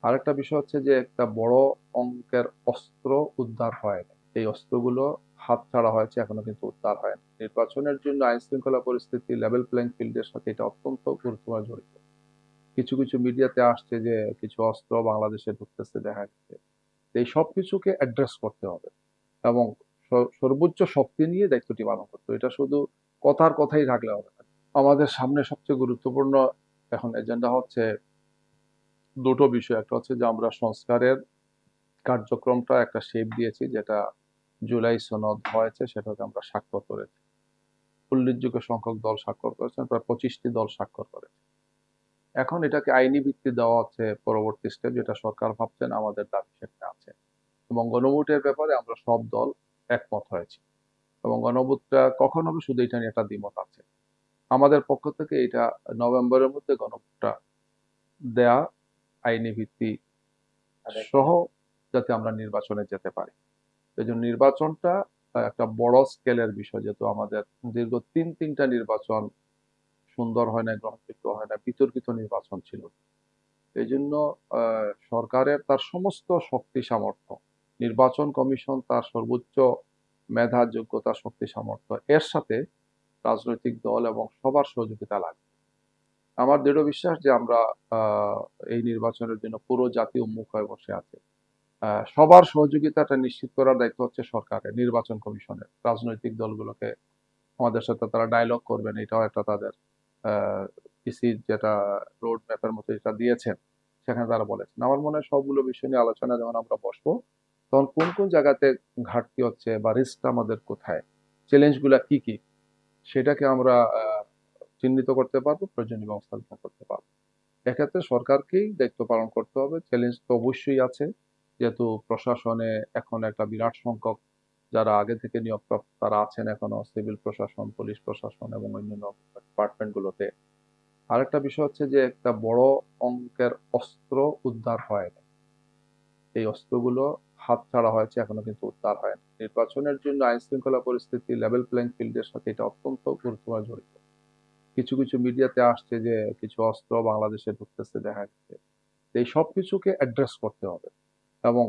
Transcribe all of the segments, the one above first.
আরেকটা বিষয় হচ্ছে যে একটা বড় অঙ্কের অস্ত্র উদ্ধার হয়নি। এই অস্ত্রগুলো হাতছাড়া হয়েছে, এখনো কিন্তু উদ্ধার হয়নি। নির্বাচনের জন্য আইন শৃঙ্খলা পরিস্থিতি লেভেল প্লেইং ফিল্ডের সাথে এটা অত্যন্ত গুরুত্বপূর্ণ জড়িত। কিছু কিছু মিডিয়াতে আসছে যে কিছু অস্ত্র বাংলাদেশে ঢুকতেছে দেখা যাচ্ছে। এই সবকিছুকে অ্যাড্রেস করতে হবে এবং সর্বোচ্চ শক্তি নিয়ে দায়িত্বটি পালন করতে হবে। এটা শুধু কথার কথাই রাখলে হবে না। আমাদের সামনে সবচেয়ে গুরুত্বপূর্ণ এখন এজেন্ডা হচ্ছে দুটো বিষয়। একটা হচ্ছে যে আমরা সংস্কারের কার্যক্রমটা একটা শেপ দিয়েছি, যেটা জুলাই সনদ হয়েছে, সেটাকে আমরা স্বাক্ষর করেছি। উল্লেখযোগ্য সংখ্যক দল স্বাক্ষর করেছেন, প্রায় 25টি দল স্বাক্ষর করেছে। এখন এটাকে আইনি ভিত্তি দেওয়া হচ্ছে পরবর্তী স্টেপ, যেটা সরকার ভাবছেন, আমাদের দাবি সেখানে আছে। এবং গণভোটের ব্যাপারে আমরা সব দল একমত হয়েছি এবং গণভোটটা কখন হবে শুধু এটা নিয়ে একটা দ্বিমত আছে। আমাদের পক্ষ থেকে এটা নভেম্বরের মধ্যে গণভোটটা দেয়া আইনি ভিত্তি সহ, যাতে আমরা নির্বাচনে যেতে পারি। এই জন্য নির্বাচনটা একটা বড় স্কেলের বিষয়, যেহেতু আমাদের দীর্ঘ তিনটা নির্বাচন সুন্দর হয় না, গ্রহণযোগ্য হয় না, বিতর্কিত নির্বাচন ছিল। এই জন্য সরকারের তার সমস্ত শক্তি সামর্থ্য, নির্বাচন কমিশন তার সর্বোচ্চ মেধা, যোগ্যতা, শক্তি সামর্থ্য, এর সাথে রাজনৈতিক দল এবং সবার সহযোগিতা লাগবে। আমার দৃঢ় বিশ্বাস যে আমরা আহ, এই নির্বাচনের জন্য পুরো জাতি উন্মুখ হয়ে বসে আছে। সবার সহযোগিতাটা নিশ্চিত করার দায়িত্ব হচ্ছে সরকারের, নির্বাচন কমিশনের। রাজনৈতিক দলগুলোকে আমাদের সাথে তারা ডায়লগ করবেন, এটাও একটা তাদের ইসি যেটা রোড ম্যাপের মতো যেটা দিয়েছেন, সেখানে তারা বলেছেন। আমার মনে হয় সবগুলো বিষয় নিয়ে আলোচনা যখন আমরা বসবো, তখন কোন কোন জায়গাতে ঘাটতি হচ্ছে বা রিস্ক আমাদের কোথায়, চ্যালেঞ্জগুলা কি কি, সেটাকে আমরা চিহ্নিত করতে পারবো, প্রয়োজনীয় ব্যবস্থা গ্রহণ করতে পারবো। এক্ষেত্রে সরকারকেই দায়িত্ব পালন করতে হবে। চ্যালেঞ্জ তো অবশ্যই আছে, যেহেতু প্রশাসনে এখন একটা বিরাট সংখ্যক যারা আগে থেকে নিয়োগপ্রাপ্ত তারা আছেন এখনো, সিভিল প্রশাসন, পুলিশ প্রশাসন এবং অন্যান্য ডিপার্টমেন্ট গুলোতে। আরেকটা বিষয় হচ্ছে যে একটা বড় অঙ্কের অস্ত্র উদ্ধার হয়নি। এই অস্ত্রগুলো হাতছাড়া হয়েছে, এখনো কিন্তু উদ্ধার হয়নি। নির্বাচনের জন্য আইন শৃঙ্খলা পরিস্থিতি লেভেল প্লেইং ফিল্ডের সাথে এটা অত্যন্ত গুরুত্বপূর্ণ জড়িত। কিছু কিছু মিডিয়াতে আসছে যে কিছু অস্ত্র বাংলাদেশে ঢুকতেছে দেখা যাচ্ছে। এই সবকিছুকে অ্যাড্রেস করতে হবে এবং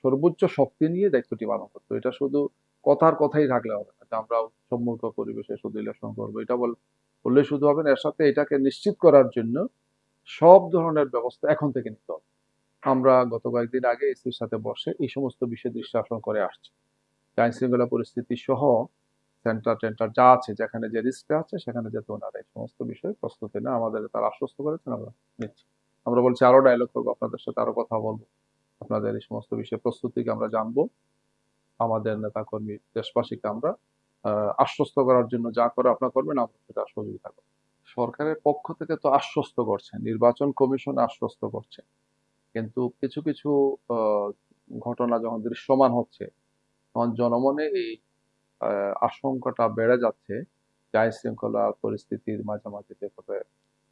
সর্বোচ্চ শক্তি নিয়ে দায়িত্বটি পালন করতে হবে। এটা শুধু কথার কথাই রাখলে হবে না যে আমরা উৎসবমুক্ত পরিবেশে শুধু ইলেকশন করবো, এটা বললে শুধু হবে না। এর সাথে এটাকে নিশ্চিত করার জন্য সব ধরনের ব্যবস্থা এখন থেকে নিতে হবে। আমরা গত কয়েকদিন আগে এসির সাথে বসে এই সমস্ত বিষয়ে দৃষ্টি আকর্ষণ করে আসছি। আইন শৃঙ্খলা পরিস্থিতি সহ সেন্টার টেন্টার যা আছে, যেখানে যে রিস্ক আছে, সেখানে যাতে ওনারা এই সমস্ত বিষয়ে প্রস্তুতি না, আমাদের তারা আশ্বস্ত করেছেন, আমরা নিচ্ছি। আমরা বলছি আরো ডায়লগ করবো, আপনাদের সাথে আরো কথা বলবো, আপনাদের এই সমস্ত বিষয়ে প্রস্তুতিকে আমরা জানবো। আমাদের নেতাকর্মী দেশবাসীকে আমরা আশ্বস্ত করার জন্য যা করে আপনারা করবেন, আমরা সেটা সহযোগিতা করবো। সরকারের পক্ষ থেকে তো আশ্বস্ত করছেন, নির্বাচন কমিশন আশ্বস্ত করছে, কিন্তু কিছু কিছু আহ, ঘটনা যখন দৃশ্যমান হচ্ছে, তখন জনমনে এই আশঙ্কাটা বেড়ে যাচ্ছে যে আইন শৃঙ্খলা পরিস্থিতির মাঝামাঝি যেভাবে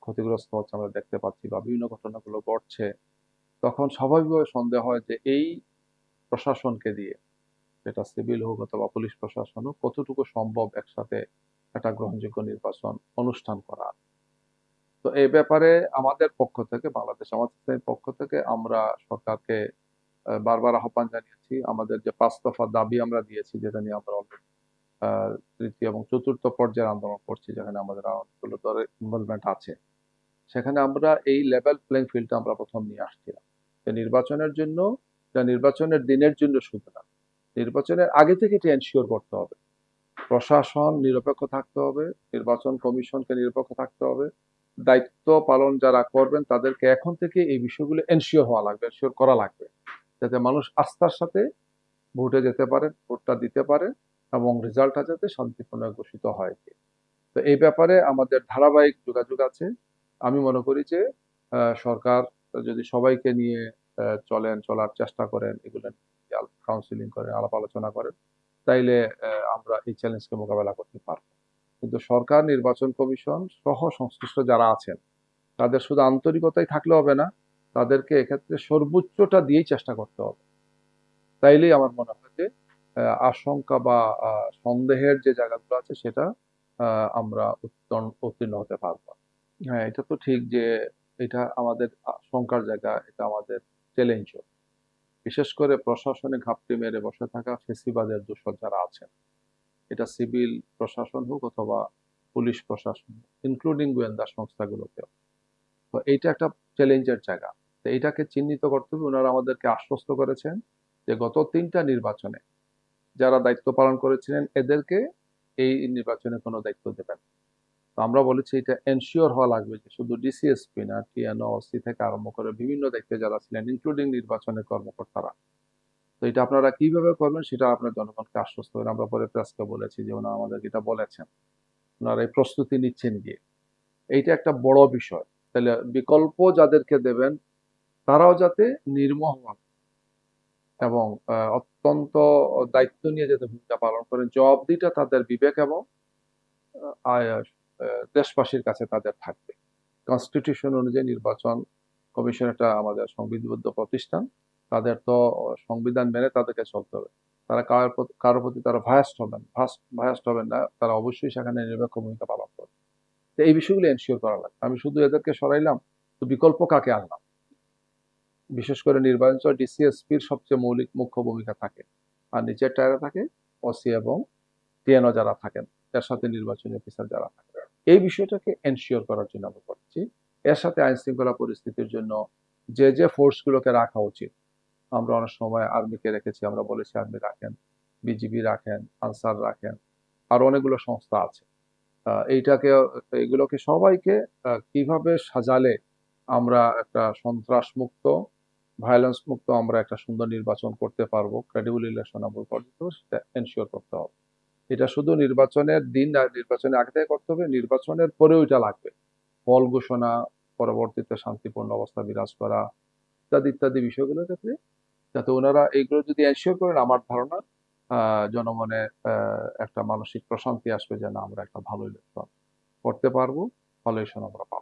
ক্ষতিগ্রস্ত হচ্ছে আমরা দেখতে পাচ্ছি বা বিভিন্ন ঘটনাগুলো ঘটছে, তখন স্বাভাবিকভাবে সন্দেহ হয় যে এই প্রশাসনকে দিয়ে, সেটা সিভিল হোক অথবা পুলিশ প্রশাসন হোক, কতটুকু সম্ভব একসাথে একটা গ্রহণযোগ্য নির্বাচন অনুষ্ঠান করা। তো এই ব্যাপারে আমাদের পক্ষ থেকে, বাংলাদেশ জামাত ইসলামীর পক্ষ থেকে আমরা সরকারকে বারবার আহ্বান জানিয়েছি। আমাদের যে 5 দফা দাবি আমরা দিয়েছি, যেটা নিয়ে আমরা অলরেডি তৃতীয় এবং চতুর্থ পর্যায়ের আন্দোলন করছি, যেখানে আমাদের অনেকগুলো দলের ইনভলভমেন্ট আছে, সেখানে আমরা এই লেভেল প্লেইং ফিল্ডটা আমরা প্রথম নিয়ে আসছিলাম। যে নির্বাচনের জন্য, নির্বাচনের দিনের জন্য শুধু না, নির্বাচনের আগে থেকে এটা এনশিওর করতে হবে। প্রশাসন নিরপেক্ষ থাকতে হবে, নির্বাচন কমিশনকে নিরপেক্ষ থাকতে হবে। দায়িত্ব পালন যারা করবেন তাদেরকে এখন থেকে এই বিষয়গুলো এনশিওর হওয়া লাগবে, এনশিওর করা লাগবে, যাতে মানুষ আস্থার সাথে ভোটে যেতে পারে, ভোটটা দিতে পারে এবং রেজাল্টটা যাতে শান্তিপূর্ণ ঘোষিত হয়। তো এই ব্যাপারে আমাদের ধারাবাহিক যোগাযোগ আছে। আমি মনে করি যে সরকার যদি সবাইকে নিয়ে চলার চেষ্টা করেন, এগুলো কাউন্সিলিং করেন, আলাপ আলোচনা করেন, তাইলে আমরা এই চ্যালেঞ্জকে মোকাবেলা করতে পারবো। কিন্তু সরকার, নির্বাচন কমিশন সহ সংশ্লিষ্ট যারা আছেন, তাদের শুধু আন্তরিকতাই থাকলে হবে না, তাদেরকে এক্ষেত্রে সর্বোচ্চটা দিয়েই চেষ্টা করতে হবে। তাইলেই আমার মনে হয় যে আশঙ্কা বা সন্দেহের যে জায়গাগুলো আছে, সেটা আমরা উত্তীর্ণ হতে পারবো। হ্যাঁ, এটা তো ঠিক যে এটা আমাদের শঙ্কার জায়গা, এটা আমাদের চ্যালেঞ্জও। বিশেষ করে প্রশাসনে ঘাপটি মেরে বসে থাকা ফেসিবাদের দূষর যারা আছেন, এটা সিভিল প্রশাসন হোক অথবা পুলিশ প্রশাসন, ইনক্লুডিং গোয়েন্দা সংস্থাগুলোতেও। তো এইটা একটা চ্যালেঞ্জের জায়গা। তো এইটাকে চিহ্নিত করতে হবে। ওনারা আমাদেরকে আশ্বস্ত করেছেন যে গত 3টা নির্বাচনে যারা দায়িত্ব পালন করেছিলেন এদেরকে এই নির্বাচনে কোনো দায়িত্ব দেবেন। তো আমরা বলেছি এটা এনশিওর হওয়া লাগবে যে শুধু ডিসিএসপি না, টিএনও, ওসি থেকে আরম্ভ করে বিভিন্ন দায়িত্বে যারা ছিলেন, ইনক্লুডিং নির্বাচনের কর্মকর্তারা। তো এটা আপনারা কিভাবে করবেন সেটা আপনার জনগণকে আশ্বস্ত করেন। আমরা পরে প্রেসকে বলেছি যে ওনারা আমাদেরকে এটা বলেছেন, ওনারা এই প্রস্তুতি নিচ্ছেন গিয়ে। এইটা একটা বড় বিষয়। তাহলে বিকল্প যাদেরকে দেবেন তারাও যাতে নির্মোহ হন এবং অত্যন্ত দায়িত্ব নিয়ে যাতে ভূমিকা পালন করেন, জবাবদিহিটা তাদের বিবেক এবং দেশবাসীর কাছে তাদের থাকবে। কনস্টিটিউশন অনুযায়ী নির্বাচন কমিশন একটা আমাদের সংবিধিবদ্ধ প্রতিষ্ঠান, তাদের তো সংবিধান মেনে তাদেরকে চলতে হবে। তারা কারোর প্রতি তারা ভায়াস্ট হবেন না, তারা অবশ্যই সেখানে নিরপেক্ষ ভূমিকা পালন করবে। তো এই বিষয়গুলো এনশিওর করা লাগবে। আমি শুধু এদেরকে সরাইলাম, তো বিকল্প কাকে আনলাম? বিশেষ করে নির্বাচন ডিসিএসপির সবচেয়ে মৌলিক মুখ্য ভূমিকা থাকে, আর নিচের টায়ারে থাকে ওসি এবং টিএনও যারা থাকেন, এর সাথে নির্বাচনী অফিসার যারা থাকেন। এই বিষয়টাকে এনশিওর করার জন্য আমরা করছি। এর সাথে আইন শৃঙ্খলা পরিস্থিতির জন্য যে যে ফোর্সগুলোকে রাখা উচিত, আমরা অনেক সময় আর্মিকে রেখেছি, আমরা বলেছি আর্মি রাখেন, বিজিবি রাখেন, আনসার রাখেন, আর অনেকগুলো সংস্থা আছে। এইটাকে এগুলোকে সবাইকে কিভাবে সাজালে আমরা একটা সন্ত্রাস মুক্ত, ভায়োলেন্স মুক্ত আমরা একটা সুন্দর নির্বাচন করতে পারবো, ক্রেডিবল ইলেকশন আমরা করতে পারবো, সেটা এনশিওর করতে হবে। এটা শুধু নির্বাচনের দিন না, নির্বাচনের আগে থেকে করতে হবে, নির্বাচনের পরেও এটা লাগবে। ফল ঘোষণা, পরবর্তীতে শান্তিপূর্ণ অবস্থা বিরাজ করা, ইত্যাদি ইত্যাদি বিষয়গুলোর ক্ষেত্রে যাতে ওনারা এইগুলো যদি এনশিওর করেন, আমার ধারণা জনমনে একটা মানসিক প্রশান্তি আসবে যে না, আমরা একটা ভালো ইলেকশন করতে পারবো, ভালো ইলেকশন আমরা পাবো।